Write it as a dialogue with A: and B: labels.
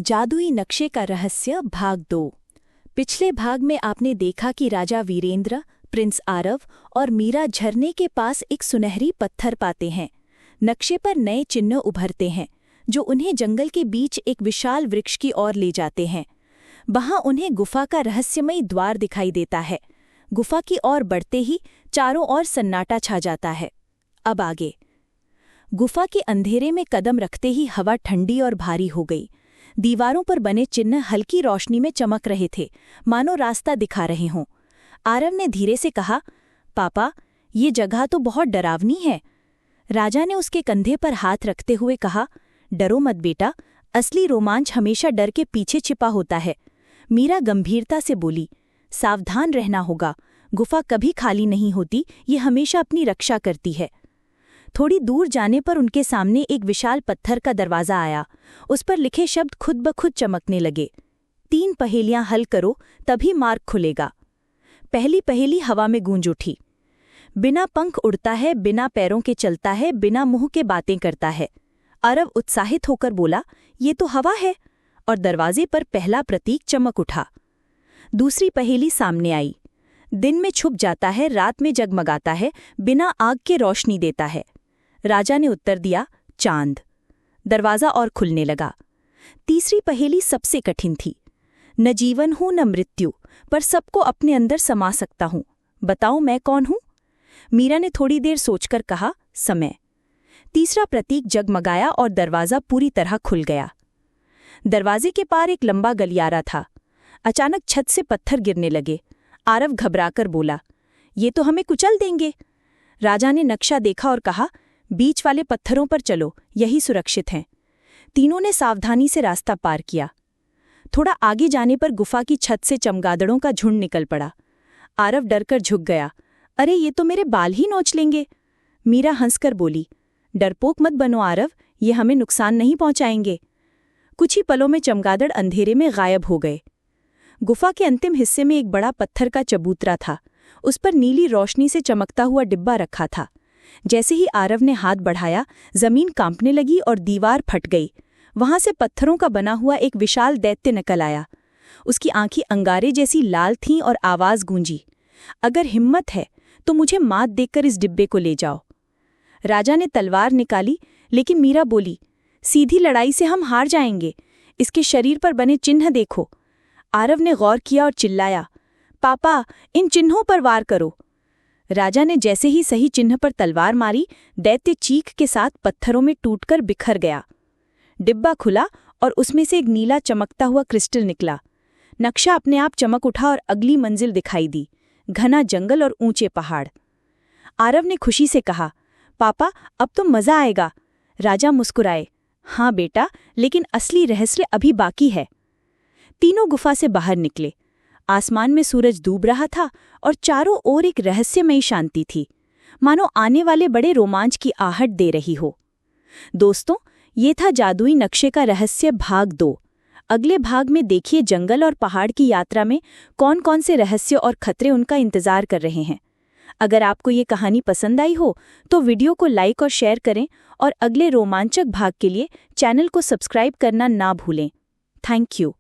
A: जादुई नक्शे का रहस्य भाग 2। पिछले भाग में आपने देखा कि राजा वीरेंद्र, प्रिंस आरव और मीरा झरने के पास एक सुनहरी पत्थर पाते हैं। नक्शे पर नए चिन्ह उभरते हैं जो उन्हें जंगल के बीच एक विशाल वृक्ष की ओर ले जाते हैं। वहां उन्हें गुफा का रहस्यमयी द्वार दिखाई देता है। गुफा की ओर बढ़ते ही चारों ओर सन्नाटा छा जाता है। अब आगे। गुफा के अंधेरे में कदम रखते ही हवा ठंडी और भारी हो गई। दीवारों पर बने चिन्ह हल्की रोशनी में चमक रहे थे, मानो रास्ता दिखा रहे हों। आरव ने धीरे से कहा, पापा, ये जगह तो बहुत डरावनी है। राजा ने उसके कंधे पर हाथ रखते हुए कहा, डरो मत बेटा, असली रोमांच हमेशा डर के पीछे छिपा होता है। मीरा गंभीरता से बोली, सावधान रहना होगा, गुफा कभी खाली नहीं होती, ये हमेशा अपनी रक्षा करती है। थोड़ी दूर जाने पर उनके सामने एक विशाल पत्थर का दरवाज़ा आया। उस पर लिखे शब्द खुद ब खुद चमकने लगे, 3 पहेलियां हल करो तभी मार्ग खुलेगा। पहली पहेली हवा में गूंज उठी। बिना पंख उड़ता है, बिना पैरों के चलता है, बिना मुंह के बातें करता है। आरव उत्साहित होकर बोला, ये तो हवा है, और दरवाजे पर पहला प्रतीक चमक उठा। दूसरी पहेली सामने आई। दिन में छुप जाता है, रात में जगमगाता है, बिना आग के रोशनी देता है। राजा ने उत्तर दिया, चांद। दरवाज़ा और खुलने लगा। तीसरी पहेली सबसे कठिन थी। न जीवन हूं न मृत्यु, पर सबको अपने अंदर समा सकता हूं। बताओ मैं कौन हूं? मीरा ने थोड़ी देर सोचकर कहा, समय। तीसरा प्रतीक जगमगाया और दरवाज़ा पूरी तरह खुल गया। दरवाजे के पार एक लंबा गलियारा था। अचानक छत से पत्थर गिरने लगे। आरव घबराकर बोला, ये तो हमें कुचल देंगे। राजा ने नक्शा देखा और कहा, बीच वाले पत्थरों पर चलो, यही सुरक्षित हैं। तीनों ने सावधानी से रास्ता पार किया। थोड़ा आगे जाने पर गुफा की छत से चमगादड़ों का झुंड निकल पड़ा। आरव डरकर झुक गया, अरे ये तो मेरे बाल ही नोच लेंगे। मीरा हंसकर बोली, डरपोक मत बनो आरव, ये हमें नुकसान नहीं पहुंचाएंगे। कुछ ही पलों में चमगादड़ अंधेरे में गायब हो गए। गुफा के अंतिम हिस्से में एक बड़ा पत्थर का चबूतरा था। उस पर नीली रोशनी से चमकता हुआ डिब्बा रखा था। जैसे ही आरव ने हाथ बढ़ाया, जमीन कांपने लगी और दीवार फट गई। वहां से पत्थरों का बना हुआ एक विशाल दैत्य निकल आया। उसकी आंखें अंगारे जैसी लाल थीं और आवाज गूंजी, अगर हिम्मत है तो मुझे मात देकर इस डिब्बे को ले जाओ। राजा ने तलवार निकाली, लेकिन मीरा बोली, सीधी लड़ाई से हम हार जाएंगे। इसके शरीर पर बने चिन्ह देखो। आरव ने गौर किया और चिल्लाया, पापा, इन चिन्हों पर वार करो। राजा ने जैसे ही सही चिन्ह पर तलवार मारी, दैत्य चीख के साथ पत्थरों में टूटकर बिखर गया। डिब्बा खुला और उसमें से एक नीला चमकता हुआ क्रिस्टल निकला। नक्शा अपने आप चमक उठा और अगली मंजिल दिखाई दी, घना जंगल और ऊंचे पहाड़। आरव ने खुशी से कहा, पापा, अब तो मजा आएगा। राजा मुस्कुराए, हाँ बेटा, लेकिन असली रहस्य अभी बाकी है। तीनों गुफा से बाहर निकले। आसमान में सूरज डूब रहा था और चारों ओर एक रहस्यमयी शांति थी, मानो आने वाले बड़े रोमांच की आहट दे रही हो। दोस्तों, ये था जादुई नक्शे का रहस्य भाग 2। अगले भाग में देखिए जंगल और पहाड़ की यात्रा में कौन कौन से रहस्य और खतरे उनका इंतजार कर रहे हैं। अगर आपको ये कहानी पसंद आई हो तो वीडियो को लाइक और शेयर करें और अगले रोमांचक भाग के लिए चैनल को सब्सक्राइब करना ना भूलें। Thank you.